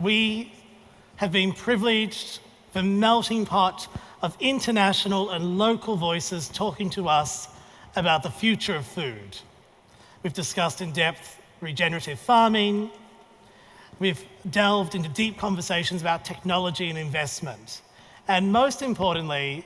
We have been privileged for a melting pot of international and local voices talking to us about the future of food. We've discussed in depth regenerative farming. We've delved into deep conversations about technology and investment. And most importantly,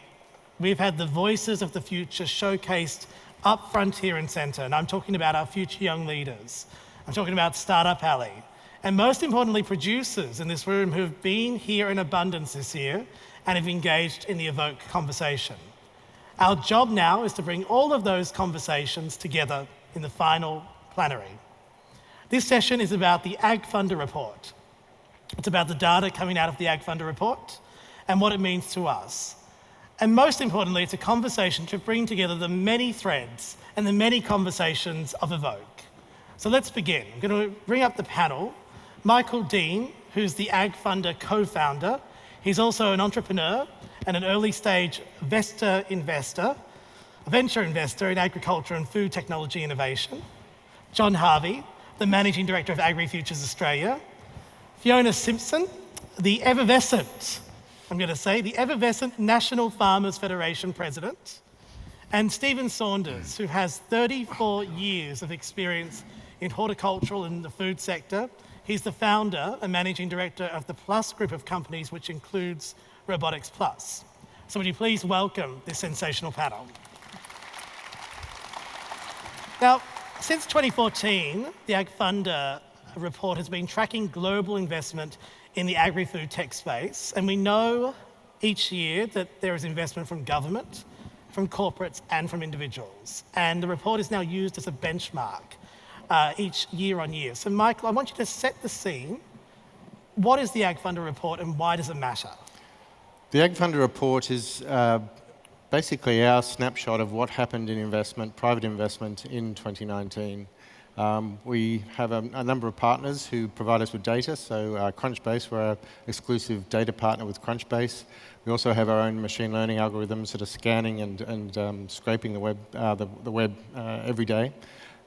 we've had the voices of the future showcased up front here and centre. And I'm talking about our future young leaders. I'm talking about Startup Alley. And most importantly, producers in this room who have been here in abundance this year and have engaged in the Evoke conversation. Our job now is to bring all of those conversations together in the final plenary. This session is about the AgFunder report. It's about the data coming out of the AgFunder report and what it means to us. And most importantly, it's a conversation to bring together the many threads and the many conversations of Evoke. So let's begin. I'm going to bring up the panel. Michael Dean, who's the AgFunder co-founder. He's also an entrepreneur and an early-stage venture investor in agriculture and food technology innovation. John Harvey, the Managing Director of AgriFutures Australia. Fiona Simpson, the effervescent National Farmers Federation President. And Stephen Saunders, who has 34 years of experience in horticultural and the food sector. He's the founder and managing director of the Plus group of companies, which includes RoboticsPlus. So would you please welcome this sensational panel. Now, since 2014, the AgFunder report has been tracking global investment in the agri-food tech space, and we know each year that there is investment from government, from corporates, and from individuals. And the report is now used as a benchmark each year on year. So Michael, I want you to set the scene. What is the AgFunder report and why does it matter? The AgFunder report is basically our snapshot of what happened in investment, private investment in 2019. We have a number of partners who provide us with data. So Crunchbase, we're our exclusive data partner with Crunchbase. We also have our own machine learning algorithms that are scanning and scraping the web every day.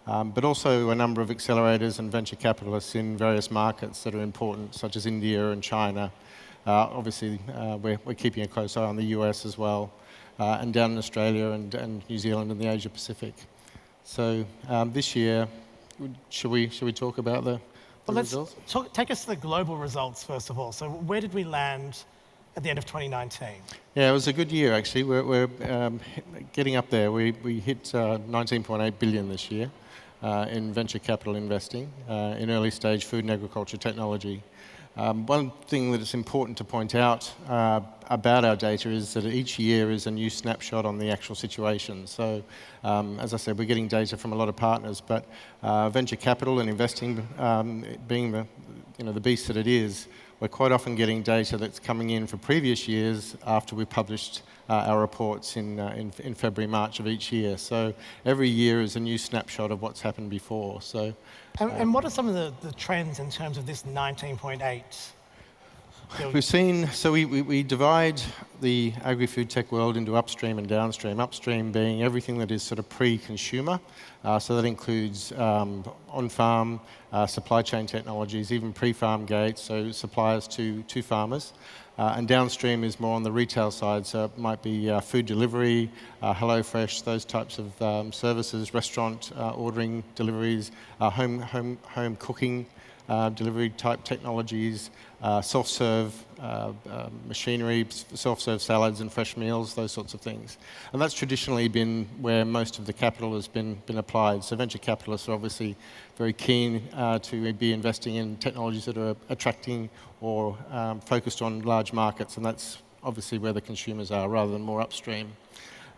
But also a number of accelerators and venture capitalists in various markets that are important, such as India and China. Obviously, we're keeping a close eye on the US as well, and down in Australia and New Zealand and the Asia Pacific. So this year, should we talk about the results? Take us to the global results first of all. So where did we land at the end of 2019? Yeah, it was a good year actually. We're getting up there. We hit 19.8 billion this year in venture capital investing in early stage food and agriculture technology. One thing that is important to point out about our data is that each year is a new snapshot on the actual situation. So, as I said, we're getting data from a lot of partners, but venture capital and investing, being the beast that it is, we're quite often getting data that's coming in for previous years after we published our reports in February, March of each year. So every year is a new snapshot of what's happened before. So. And what are some of the trends in terms of this 19.8? We've seen, so we divide the agri-food tech world into upstream and downstream. Upstream being everything that is sort of pre-consumer. So that includes on-farm supply chain technologies, even pre-farm gates, so suppliers to farmers. And downstream is more on the retail side, so it might be food delivery, HelloFresh, those types of services, restaurant ordering deliveries, home cooking delivery type technologies, self-serve machinery, self-serve salads and fresh meals, those sorts of things. And that's traditionally been where most of the capital has been applied. So venture capitalists are obviously very keen to be investing in technologies that are attracting or focused on large markets, and that's obviously where the consumers are rather than more upstream.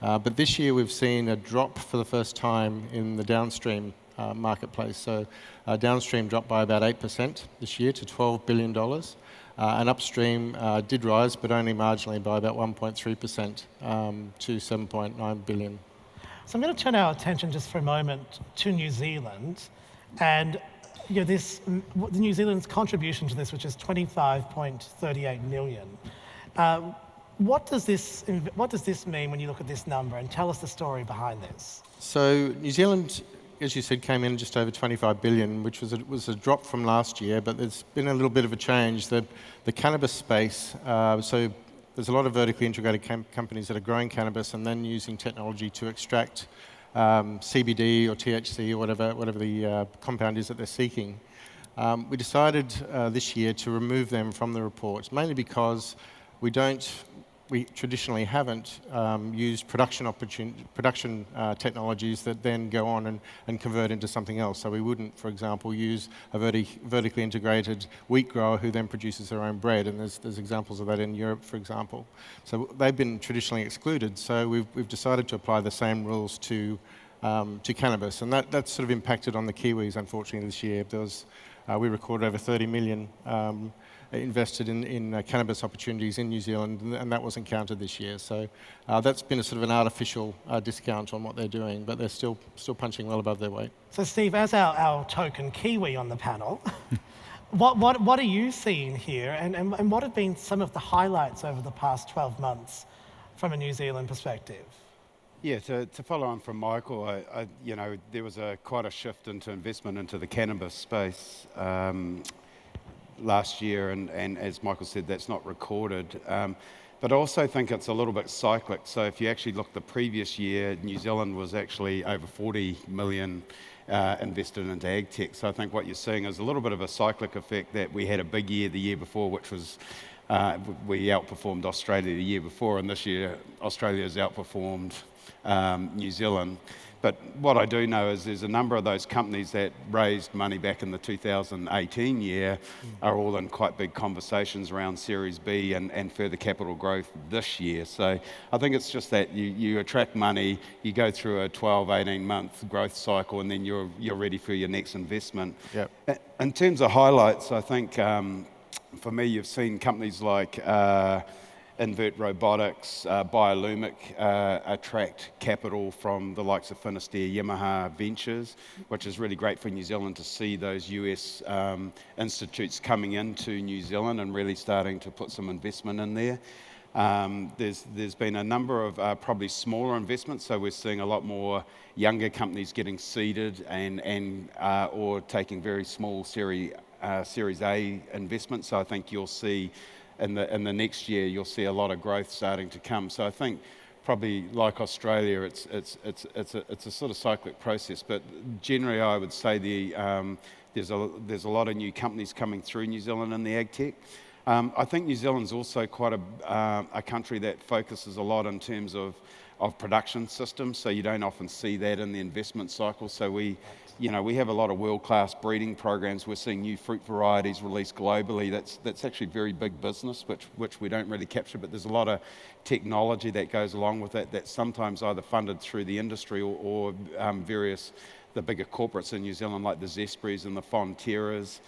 But this year we've seen a drop for the first time in the downstream marketplace. So downstream dropped by about 8% this year to $12 billion. And upstream did rise, but only marginally by about 1.3% to 7.9 billion. So I'm going to turn our attention just for a moment to New Zealand. And New Zealand's contribution to this, which is 25.38 million. What does this mean when you look at this number? And tell us the story behind this. So New Zealand as you said, came in just over 25 billion, which was a drop from last year, but there's been a little bit of a change. The cannabis space, so there's a lot of vertically integrated companies that are growing cannabis and then using technology to extract CBD or THC or whatever the compound is that they're seeking. We decided this year to remove them from the reports, mainly because we traditionally haven't used production technologies that then go on and convert into something else. So we wouldn't, for example, use a vertically integrated wheat grower who then produces their own bread, and there's examples of that in Europe, for example. So they've been traditionally excluded, so we've decided to apply the same rules to cannabis, and that's sort of impacted on the Kiwis, unfortunately, this year. We recorded over 30 million invested in cannabis opportunities in New Zealand, and that wasn't counted this year. So that's been a sort of an artificial discount on what they're doing, but they're still punching well above their weight. So Steve, as our token Kiwi on the panel, what are you seeing here, and what have been some of the highlights over the past 12 months from a New Zealand perspective? Yeah, to follow on from Michael, there was quite a shift into investment into the cannabis space last year, and as Michael said, that's not recorded. But I also think it's a little bit cyclic. So if you actually look the previous year, New Zealand was actually over 40 million invested into ag tech. So I think what you're seeing is a little bit of a cyclic effect, that we had a big year the year before, which was we outperformed Australia the year before, and this year Australia's outperformed New Zealand. But what I do know is there's a number of those companies that raised money back in the 2018 year are all in quite big conversations around Series B and further capital growth this year. So I think it's just that you attract money, you go through a 12, 18-month growth cycle, and then you're ready for your next investment. Yep. In terms of highlights, I think for me, you've seen companies like Invert Robotics, Biolumic attract capital from the likes of Finisterre, Yamaha Ventures, which is really great for New Zealand to see those US institutes coming into New Zealand and really starting to put some investment in there. There's been a number of probably smaller investments, so we're seeing a lot more younger companies getting seeded and or taking very small Series A investments. So I think you'll see in the next year, you'll see a lot of growth starting to come. So I think probably like Australia, it's a sort of cyclic process. But generally, I would say there's a lot of new companies coming through New Zealand in the ag tech. I think New Zealand's also quite a country that focuses a lot in terms of production systems. So you don't often see that in the investment cycle. So we have a lot of world-class breeding programs. We're seeing new fruit varieties released globally. That's actually very big business, which we don't really capture, but there's a lot of technology that goes along with it that's sometimes either funded through the industry or the bigger corporates in New Zealand, like the Zesprys and the Fonterras.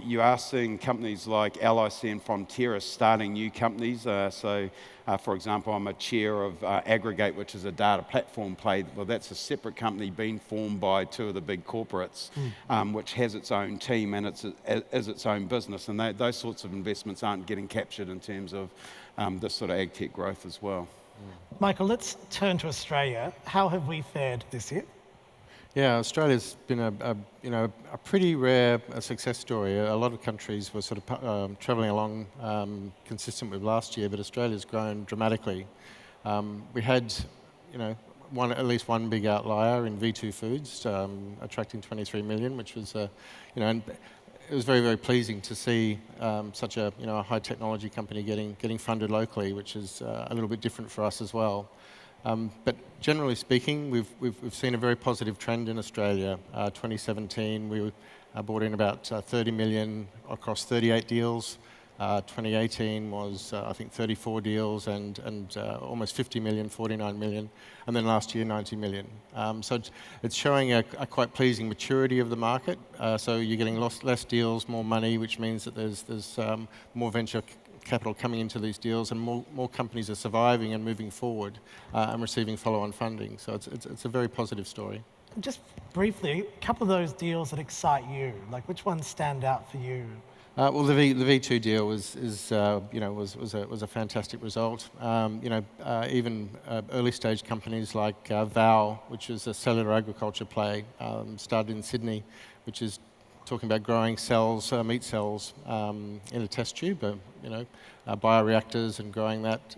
You are seeing companies like LIC and Fonterra starting new companies. For example, I'm a chair of Aggregate, which is a data platform play. Well, that's a separate company being formed by two of the big corporates, which has its own team and is its own business. And those sorts of investments aren't getting captured in terms of this sort of ag tech growth as well. Michael, let's turn to Australia. How have we fared this year? Yeah, Australia's been a pretty rare success story. A lot of countries were sort of travelling along consistent with last year, but Australia's grown dramatically. We had, at least one big outlier in V2 Foods, attracting 23 million, which was, and it was very, very pleasing to see such a high technology company getting funded locally, which is a little bit different for us as well. But generally speaking, we've seen a very positive trend in Australia. 2017, we brought in about 30 million across 38 deals. 2018 was, I think, 34 deals and almost 50 million, 49 million. And then last year, 90 million. So it's showing a quite pleasing maturity of the market. So you're getting less deals, more money, which means that there's more venture capital coming into these deals, and more companies are surviving and moving forward and receiving follow-on funding. So it's a very positive story. Just briefly, a couple of those deals that excite you, like which ones stand out for you Well, the V2 deal was a fantastic result. Even early stage companies like VAL, which is a cellular agriculture play, started in Sydney, which is talking about growing cells, meat cells, in a test tube. Bioreactors and growing that.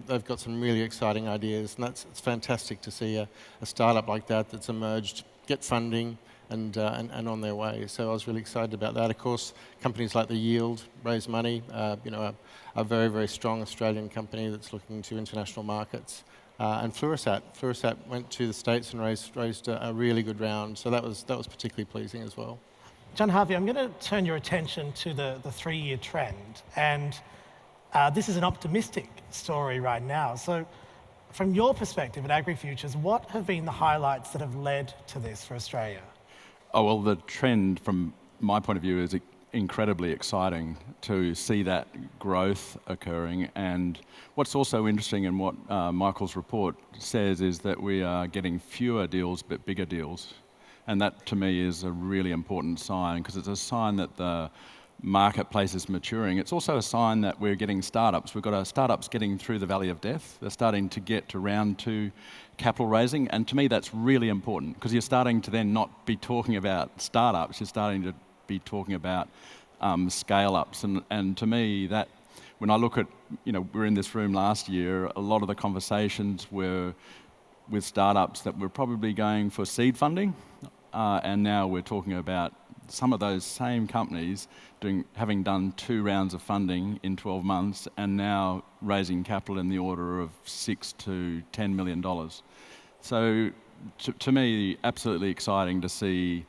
They've got some really exciting ideas, and it's fantastic to see a startup like that that's emerged, get funding, and on their way. So I was really excited about that. Of course, companies like The Yield raise money. A very, very strong Australian company that's looking to international markets. And Fluorosat went to the States and raised a really good round. So that was particularly pleasing as well. John Harvey, I'm going to turn your attention to the 3-year trend. And this is an optimistic story right now. So from your perspective at AgriFutures, what have been the highlights that have led to this for Australia? Oh, well, the trend from my point of view is incredibly exciting to see that growth occurring. And what's also interesting in what Michael's report says is that we are getting fewer deals but bigger deals. And that to me is a really important sign, because it's a sign that the marketplace is maturing. It's also a sign that we're getting startups. We've got startups getting through the valley of death. They're starting to get to round 2 capital raising, and to me that's really important, because you're starting to then not be talking about startups, you're starting to be talking about scale-ups. And to me, that when I look at, we were in this room last year, a lot of the conversations were with startups that were probably going for seed funding, and now we're talking about some of those same companies having done 2 rounds of funding in 12 months and now raising capital in the order of $6 to $10 million. So to me, absolutely exciting to see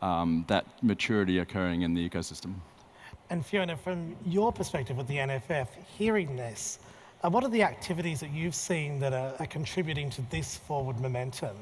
that maturity occurring in the ecosystem. And Fiona, from your perspective with the NFF, hearing this, what are the activities that you've seen that are contributing to this forward momentum?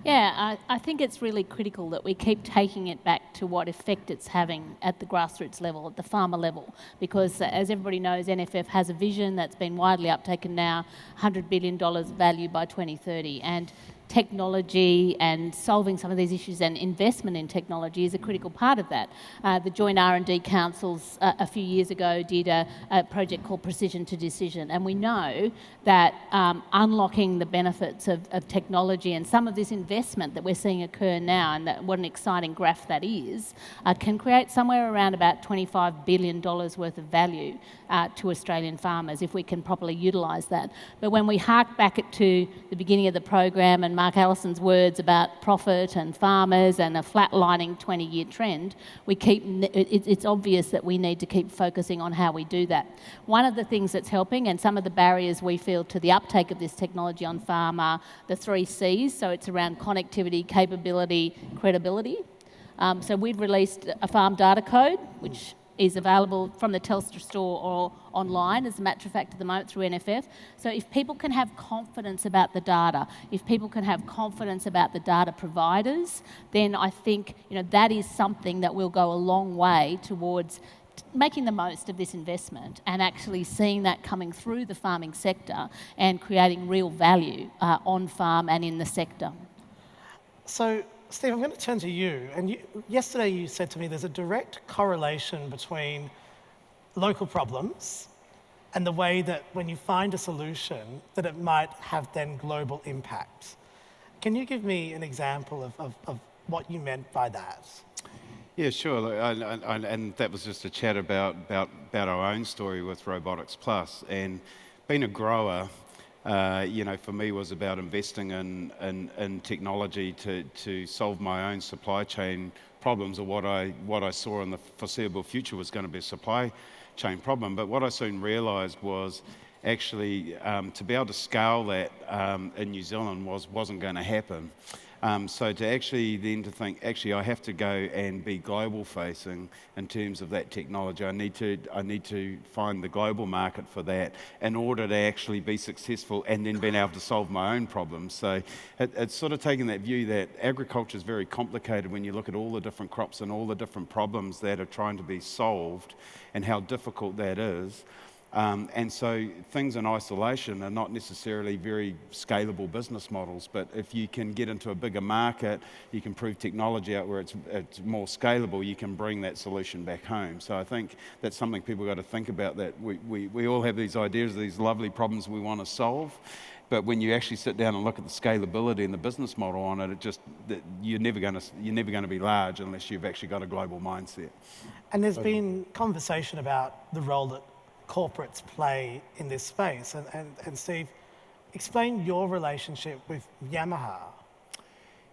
Yeah, I think it's really critical that we keep taking it back to what effect it's having at the grassroots level, at the farmer level, because as everybody knows, NFF has a vision that's been widely uptaken now, $100 billion value by 2030, and technology and solving some of these issues and investment in technology is a critical part of that. The Joint R&D Councils a few years ago did a project called Precision to Decision, and we know that unlocking the benefits of technology and some of this investment that we're seeing occur now, and what an exciting graph that is, can create somewhere around about $25 billion worth of value to Australian farmers if we can properly utilise that. But when we hark back to the beginning of the program and Mark Allison's words about profit and farmers and a flatlining 20-year trend, it's obvious that we need to keep focusing on how we do that. One of the things that's helping, and some of the barriers we feel to the uptake of this technology on farm, are the 3 Cs, so it's around connectivity, capability, credibility. So we've released a farm data code, which is available from the Telstra store or online, as a matter of fact, at the moment through NFF. So if people can have confidence about the data, if people can have confidence about the data providers, then I think that is something that will go a long way towards making the most of this investment and actually seeing that coming through the farming sector and creating real value on farm and in the sector. So, Steve, I'm going to turn to you. And yesterday you said to me there's a direct correlation between local problems and the way that when you find a solution that it might have then global impact. Can you give me an example of what you meant by that? Yeah, sure. And that was just a chat about our own story with RoboticsPlus. And being a grower, for me was about investing in technology to solve my own supply chain problems, or what I saw in the foreseeable future was going to be a supply chain problem. But what I soon realised was actually to be able to scale that in New Zealand wasn't going to happen. So to actually then to think, actually I have to go and be global facing in terms of that technology. I need to find the global market for that in order to actually be successful, and then being able to solve my own problems. So it's sort of taking that view that agriculture is very complicated when you look at all the different crops and all the different problems that are trying to be solved and how difficult that is. And so things in isolation are not necessarily very scalable business models, but if you can get into a bigger market, you can prove technology out where it's more scalable, you can bring that solution back home. So I think that's something people got to think about, that we all have these ideas, these lovely problems we want to solve, but when you actually sit down and look at the scalability and the business model on it, you're never going to be large unless you've actually got a global mindset. And there's been conversation about the role that corporates play in this space. And Steve, explain your relationship with Yamaha.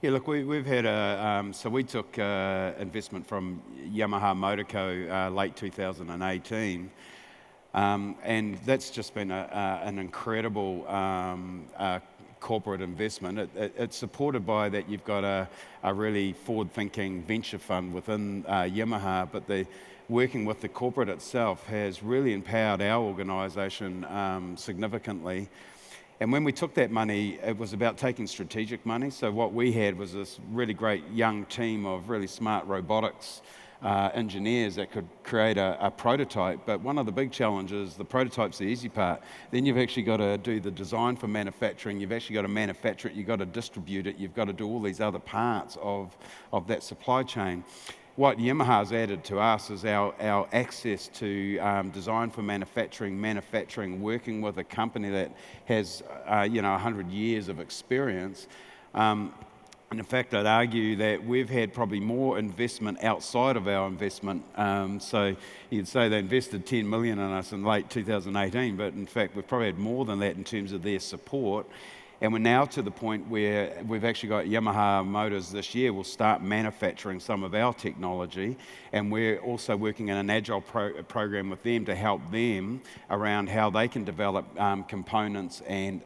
Yeah, look, we've had so we took investment from Yamaha Motor Co. Late 2018. And that's just been an incredible corporate investment. It's supported by that you've got a really forward-thinking venture fund within Yamaha, but working with the corporate itself has really empowered our organisation significantly. And when we took that money, it was about taking strategic money. So what we had was this really great young team of really smart robotics engineers that could create a prototype. But one of the big challenges, the prototype's the easy part. Then you've actually got to do the design for manufacturing. You've actually got to manufacture it. You've got to distribute it. You've got to do all these other parts of that supply chain. What Yamaha's added to us is our access to design for manufacturing, working with a company that has 100 years of experience. And in fact, I'd argue that we've had probably more investment outside of our investment. So you'd say they invested 10 million in us in late 2018, but in fact, we've probably had more than that in terms of their support. And we're now to the point where we've actually got Yamaha Motors this year will start manufacturing some of our technology, and we're also working in an agile program with them to help them around how they can develop components and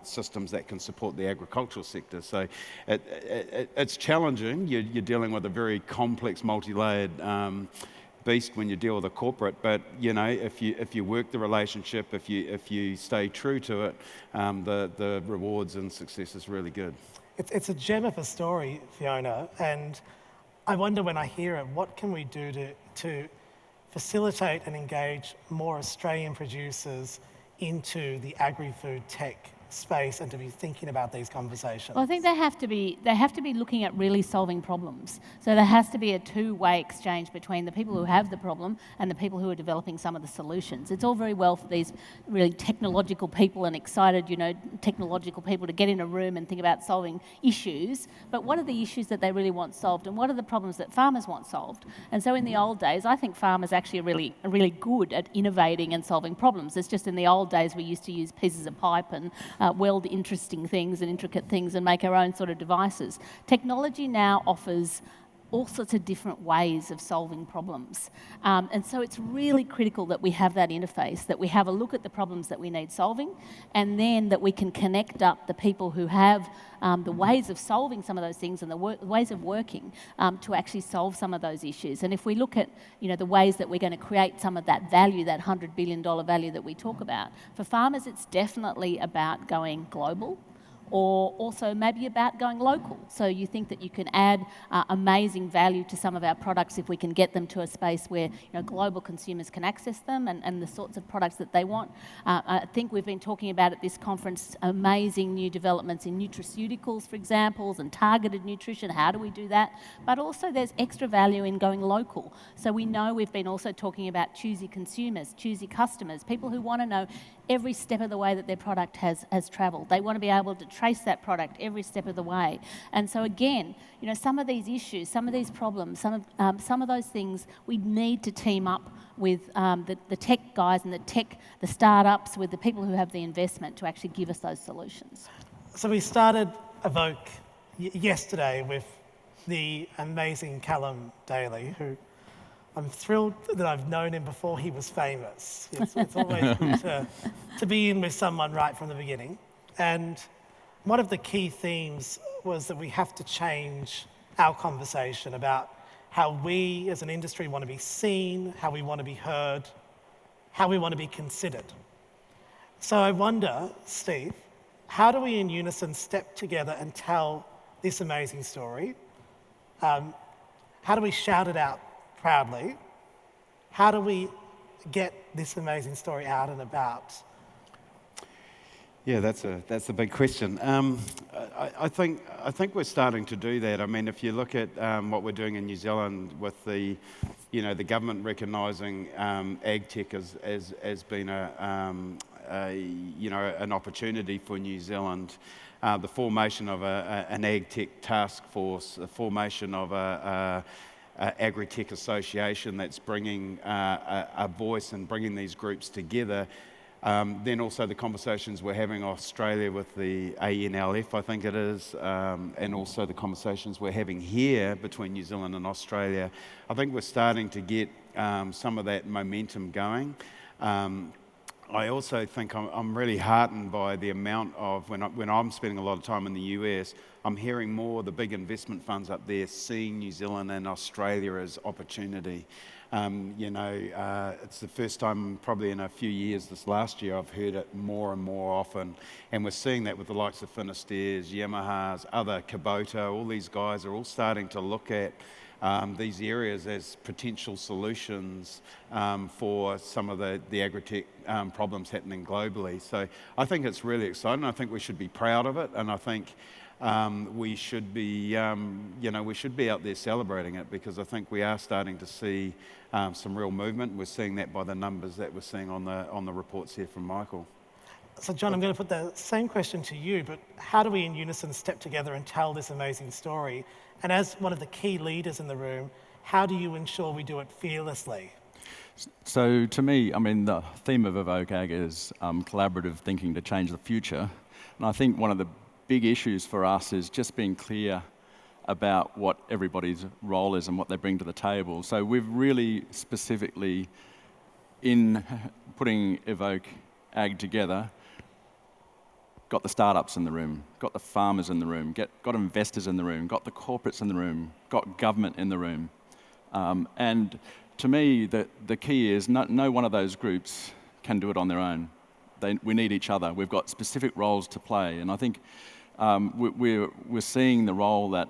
systems that can support the agricultural sector. So it's challenging. You're dealing with a very complex, multi-layered beast when you deal with a corporate, but if you work the relationship, if you stay true to it, the rewards and success is really good. It's a gem of a story, Fiona, and I wonder when I hear it, what can we do to facilitate and engage more Australian producers into the agri-food tech space and to be thinking about these conversations? Well, I think they have to be looking at really solving problems. So there has to be a two-way exchange between the people who have the problem and the people who are developing some of the solutions. It's all very well for these really technological people and excited, technological people to get in a room and think about solving issues, but what are the issues that they really want solved, and what are the problems that farmers want solved? And so in the old days, I think farmers actually are really good at innovating and solving problems. It's just in the old days we used to use pieces of pipe and weld interesting things and intricate things and make our own sort of devices. Technology now offers all sorts of different ways of solving problems. And so it's really critical that we have that interface, that we have a look at the problems that we need solving, and then that we can connect up the people who have the ways of solving some of those things and the ways of working to actually solve some of those issues. And if we look at the ways that we're going to create some of that value, that $100 billion value that we talk about, for farmers it's definitely about going global, or also maybe about going local. So you think that you can add amazing value to some of our products if we can get them to a space where global consumers can access them and the sorts of products that they want. I think we've been talking about at this conference amazing new developments in nutraceuticals, for example, and targeted nutrition. How do we do that? But also there's extra value in going local. So we know we've been also talking about choosy consumers, choosy customers, people who want to know every step of the way that their product has travelled. They want to be able to trace that product every step of the way. And so again, some of these issues, some of these problems, some of those things, we need to team up with the tech guys and the startups, with the people who have the investment to actually give us those solutions. So we started Evoke yesterday with the amazing Callum Daly, who I'm thrilled that I've known him before he was famous. It's always good to be in with someone right from the beginning. And one of the key themes was that we have to change our conversation about how we as an industry want to be seen, how we want to be heard, how we want to be considered. So I wonder, Steve, how do we in unison step together and tell this amazing story? How do we shout it out proudly? How do we get this amazing story out and about? Yeah, that's a big question. I think we're starting to do that. I mean, if you look at what we're doing in New Zealand with the government recognising ag tech as being an opportunity for New Zealand, the formation of an ag tech task force, the formation of a agri-tech association that's bringing a voice and bringing these groups together. Then also the conversations we're having in Australia with the ANLF, I think it is, and also the conversations we're having here between New Zealand and Australia. I think we're starting to get some of that momentum going. I also think I'm really heartened by the amount of, when I'm spending a lot of time in the US, I'm hearing more of the big investment funds up there seeing New Zealand and Australia as opportunity. It's the first time probably in a few years, this last year, I've heard it more and more often. And we're seeing that with the likes of Finistairs, Yamaha's, other Kubota, all these guys are all starting to look at these areas as potential solutions for some of the agri-tech problems happening globally. So I think it's really exciting. I think we should be proud of it, and I think we should be, we should be out there celebrating it, because I think we are starting to see some real movement. We're seeing that by the numbers that we're seeing on the reports here from Michael. So John, I'm going to put the same question to you, but how do we in unison step together and tell this amazing story? And as one of the key leaders in the room, how do you ensure we do it fearlessly? So to me, I mean, the theme of Evoke Ag is collaborative thinking to change the future. And I think one of the big issues for us is just being clear about what everybody's role is and what they bring to the table. So we've really specifically, in putting Evoke Ag together, got the startups in the room, got the farmers in the room, got investors in the room, got the corporates in the room, got government in the room. And to me, the key is no one of those groups can do it on their own. We need each other. We've got specific roles to play. And I think we're seeing the role that,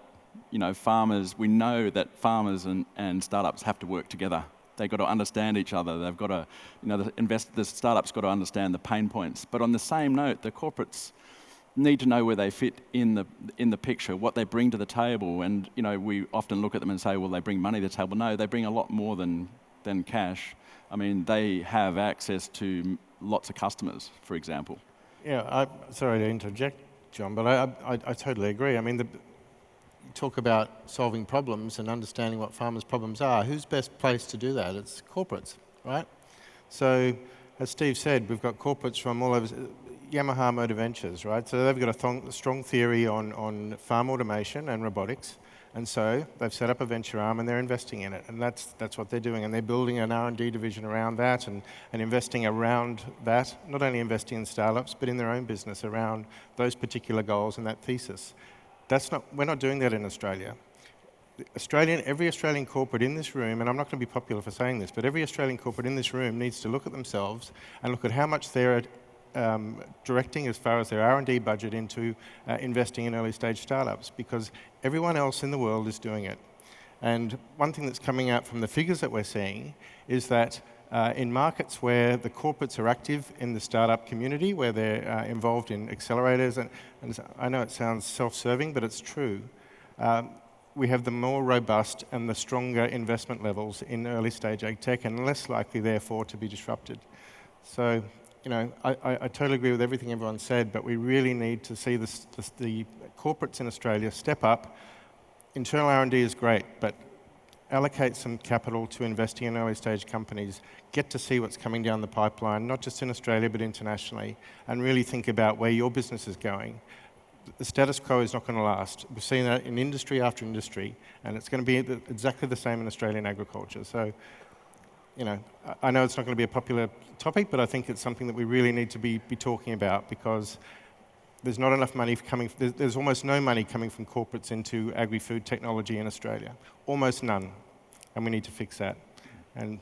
farmers, we know that farmers and startups have to work together. They've got to understand each other. They've got to, the startups got to understand the pain points. But on the same note, the corporates need to know where they fit in the picture, what they bring to the table. And we often look at them and say, well, they bring money to the table. No, they bring a lot more than cash. I mean, they have access to lots of customers, for example. Yeah, sorry to interject, John, but I totally agree. I mean, you talk about solving problems and understanding what farmers' problems are. Who's best placed to do that? It's corporates, right? So, as Steve said, we've got corporates from all over. Yamaha Motor Ventures, right? So they've got a strong theory on farm automation and robotics, and so they've set up a venture arm and they're investing in it, and that's what they're doing, and they're building an R&D division around that and investing around that, not only investing in startups, but in their own business around those particular goals and that thesis. We're not doing that in Australia. Every Australian corporate in this room, and I'm not going to be popular for saying this, but every Australian corporate in this room needs to look at themselves and look at how much they're directing as far as their R&D budget into investing in early stage startups, because everyone else in the world is doing it. And one thing that's coming out from the figures that we're seeing is that in markets where the corporates are active in the startup community, where they're involved in accelerators, and I know it sounds self-serving, but it's true, we have the more robust and the stronger investment levels in early stage ag tech, and less likely, therefore, to be disrupted. So, I totally agree with everything everyone said, but we really need to see the corporates in Australia step up. Internal R&D is great, but allocate some capital to investing in early stage companies, get to see what's coming down the pipeline, not just in Australia, but internationally, and really think about where your business is going. The status quo is not going to last. We've seen that in industry after industry, and it's going to be exactly the same in Australian agriculture. So, I know it's not going to be a popular topic, but I think it's something that we really need to be talking about, because there's not enough money coming. There's almost no money coming from corporates into agri-food technology in Australia. Almost none, and we need to fix that. And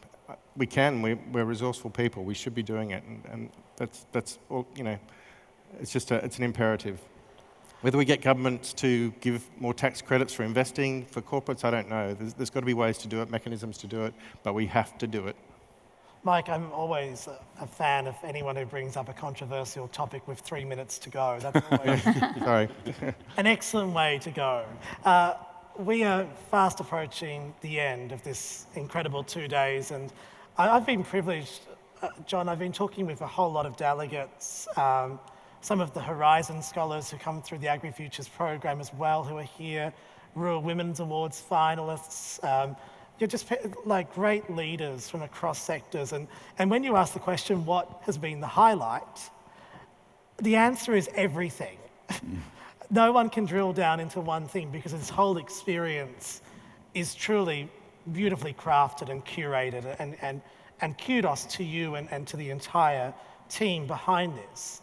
we're resourceful people. We should be doing it, and that's all. It's an imperative. Whether we get governments to give more tax credits for investing for corporates, I don't know. There's got to be ways to do it, mechanisms to do it, but we have to do it. Mike, I'm always a fan of anyone who brings up a controversial topic with 3 minutes to go. That's always Sorry. an excellent way to go. We are fast approaching the end of this incredible 2 days, and I've been privileged, John, I've been talking with a whole lot of delegates, some of the Horizon scholars who come through the AgriFutures program as well, who are here, Rural Women's Awards finalists. You're just like great leaders from across sectors. And when you ask the question, what has been the highlight? The answer is everything. No one can drill down into one thing because this whole experience is truly beautifully crafted and curated, and kudos to you and to the entire team behind this.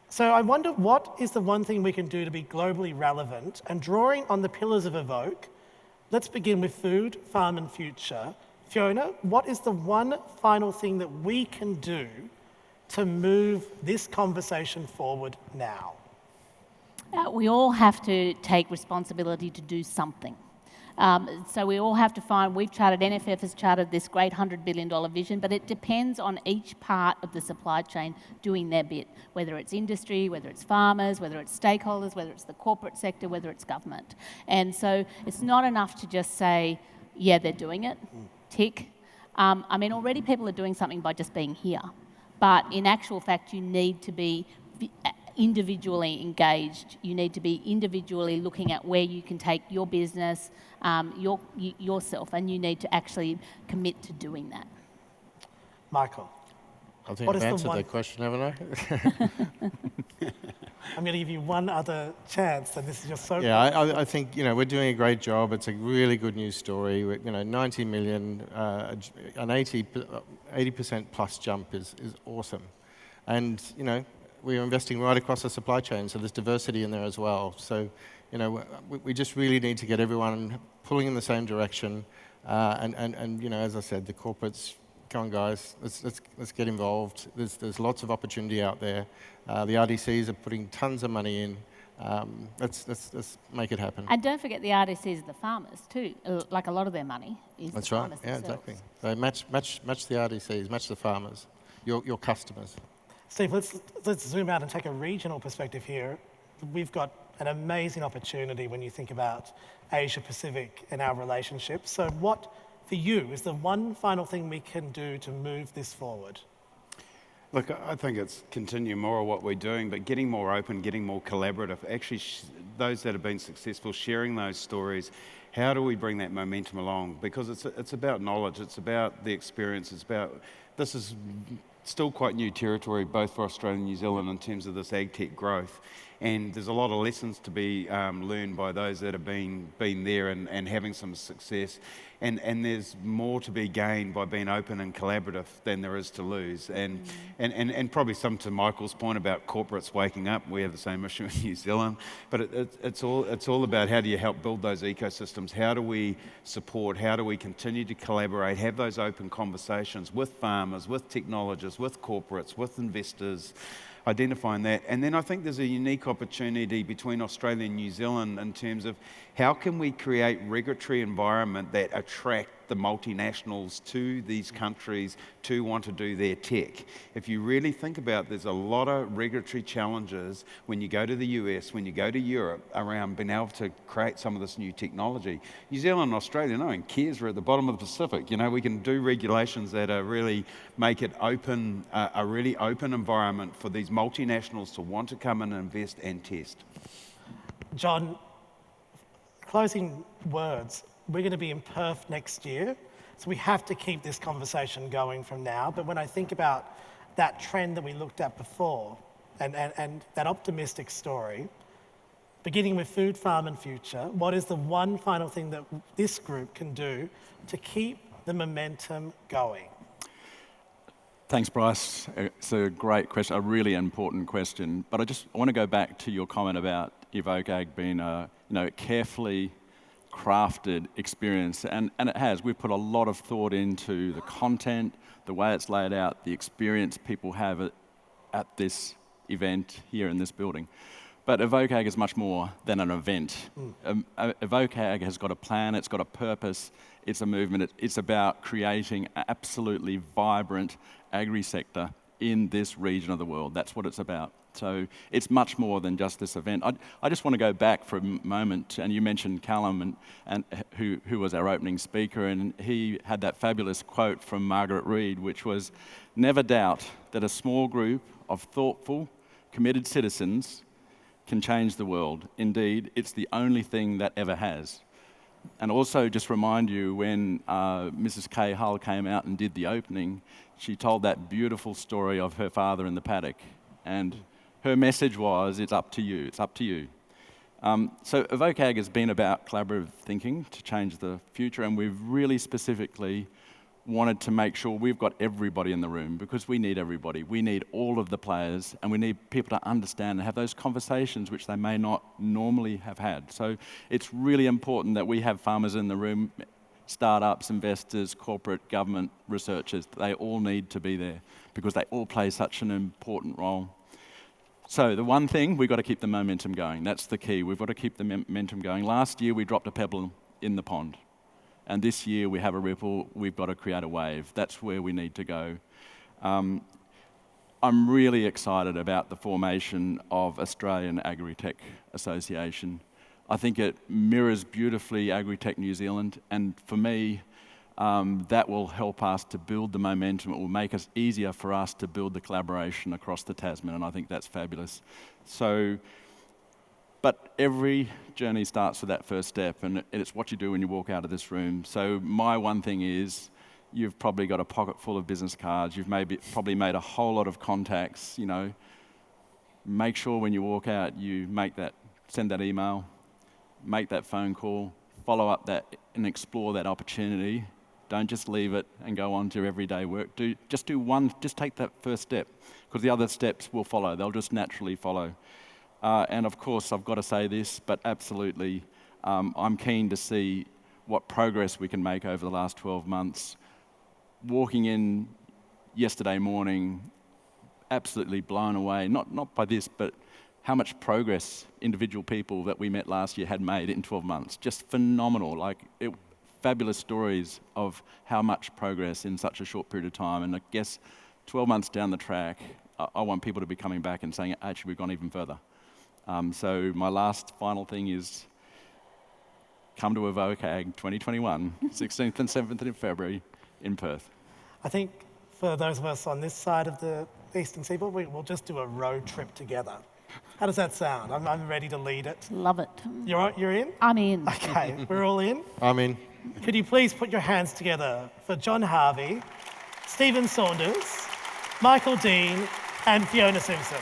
So I wonder, what is the one thing we can do to be globally relevant? And drawing on the pillars of Evoke, let's begin with food, farm and future. Fiona, what is the one final thing that we can do to move this conversation forward now? We all have to take responsibility to do something. So we all have to find, NFF has charted this great $100 billion vision, but it depends on each part of the supply chain doing their bit, whether it's industry, whether it's farmers, whether it's stakeholders, whether it's the corporate sector, whether it's government. And so it's not enough to just say, yeah, they're doing it, tick. Already people are doing something by just being here, but in actual fact, you need to be individually engaged. You need to be individually looking at where you can take your business, yourself, and you need to actually commit to doing that. Michael. I think I've answered that question, haven't I? I'm going to give you one other chance, and this is just so... Yeah, I think we're doing a great job. It's a really good news story. 90 million, an 80% plus jump is awesome, and we're investing right across the supply chain, so there's diversity in there as well. So, we just really need to get everyone pulling in the same direction. And as I said, the corporates, come on, guys, let's get involved. There's lots of opportunity out there. The RDCs are putting tons of money in. Let's make it happen. And don't forget the RDCs are the farmers too. Like a lot of their money is That's the right. farmers Yeah, themselves. exactly. So match the RDCs, match the farmers, your customers. Steve, let's zoom out and take a regional perspective here. We've got an amazing opportunity when you think about Asia Pacific and our relationship. So what, for you, is the one final thing we can do to move this forward? Look, I think it's continue more of what we're doing, but getting more open, getting more collaborative. Actually, those that have been successful, sharing those stories. How do we bring that momentum along? Because it's about knowledge, it's about the experience, this is still quite new territory, both for Australia and New Zealand, in terms of this ag tech growth. And there's a lot of lessons to be learned by those that have been there and having some success. And there's more to be gained by being open and collaborative than there is to lose. And probably some to Michael's point about corporates waking up. We have the same issue in New Zealand. But it's all about how do you help build those ecosystems? How do we support? How do we continue to collaborate? Have those open conversations with farmers, with technologists, with corporates, with investors, identifying that. And then I think there's a unique opportunity between Australia and New Zealand in terms of how can we create regulatory environment that attract the multinationals to these countries to want to do their tech. If you really think about it, there's a lot of regulatory challenges when you go to the US, when you go to Europe, around being able to create some of this new technology. New Zealand and Australia, no one cares. We're at the bottom of the Pacific. We can do regulations that are really make it open, a really open environment for these multinationals to want to come and invest and test. John, closing words. We're going to be in Perth next year, so we have to keep this conversation going from now. But when I think about that trend that we looked at before and that optimistic story, beginning with food, farm and future, what is the one final thing that this group can do to keep the momentum going? Thanks, Bryce. It's a great question, a really important question. But I want to go back to your comment about Evoke Ag being a carefully crafted experience, and it has. We've put a lot of thought into the content, the way it's laid out, the experience people have at this event here in this building. But Evoke Ag is much more than an event. Evoke Ag has got a plan, it's got a purpose, it's a movement. It's about creating an absolutely vibrant agri-sector in this region of the world. That's what it's about. So it's much more than just this event. I just want to go back for a moment, and you mentioned Callum, and who was our opening speaker, and he had that fabulous quote from Margaret Reed, which was, "Never doubt that a small group of thoughtful, committed citizens can change the world. Indeed, it's the only thing that ever has." And also just remind you, when Mrs. Kay Hull came out and did the opening, she told that beautiful story of her father in the paddock. And her message was, it's up to you, it's up to you. So Evoke Ag has been about collaborative thinking to change the future, and we've really specifically wanted to make sure we've got everybody in the room, because we need everybody. We need all of the players, and we need people to understand and have those conversations which they may not normally have had. So it's really important that we have farmers in the room, startups, investors, corporate, government, researchers. They all need to be there because they all play such an important role. So the one thing, we've got to keep the momentum going. That's the key. We've got to keep the momentum going. Last year, we dropped a pebble in the pond. And this year, we have a ripple. We've got to create a wave. That's where we need to go. I'm really excited about the formation of Australian Agri-Tech Association. I think it mirrors beautifully Agri-Tech New Zealand. And for me, that will help us to build the momentum. It will make it easier for us to build the collaboration across the Tasman, and I think that's fabulous. But every journey starts with that first step, and it's what you do when you walk out of this room. So my one thing is, you've probably got a pocket full of business cards. You've probably made a whole lot of contacts. You know, make sure when you walk out, you send that email, make that phone call, follow up that, and explore that opportunity. Don't just leave it and go on to your everyday work. Just take that first step, because the other steps will follow. They'll just naturally follow. And of course, I've got to say this, but absolutely, I'm keen to see what progress we can make over the last 12 months. Walking in yesterday morning, absolutely blown away, not by this, but how much progress individual people that we met last year had made in 12 months. Just phenomenal, fabulous stories of how much progress in such a short period of time. And I guess 12 months down the track, I want people to be coming back and saying, actually, we've gone even further. So my last final thing is, come to Evoke Ag 2021, 16th and 17th of February in Perth. I think for those of us on this side of the Eastern Seaboard, we'll just do a road trip together. How does that sound? I'm ready to lead it. Love it. You're in? I'm in. Okay, we're all in. I'm in. Could you please put your hands together for John Harvey, Stephen Saunders, Michael Dean, and Fiona Simpson.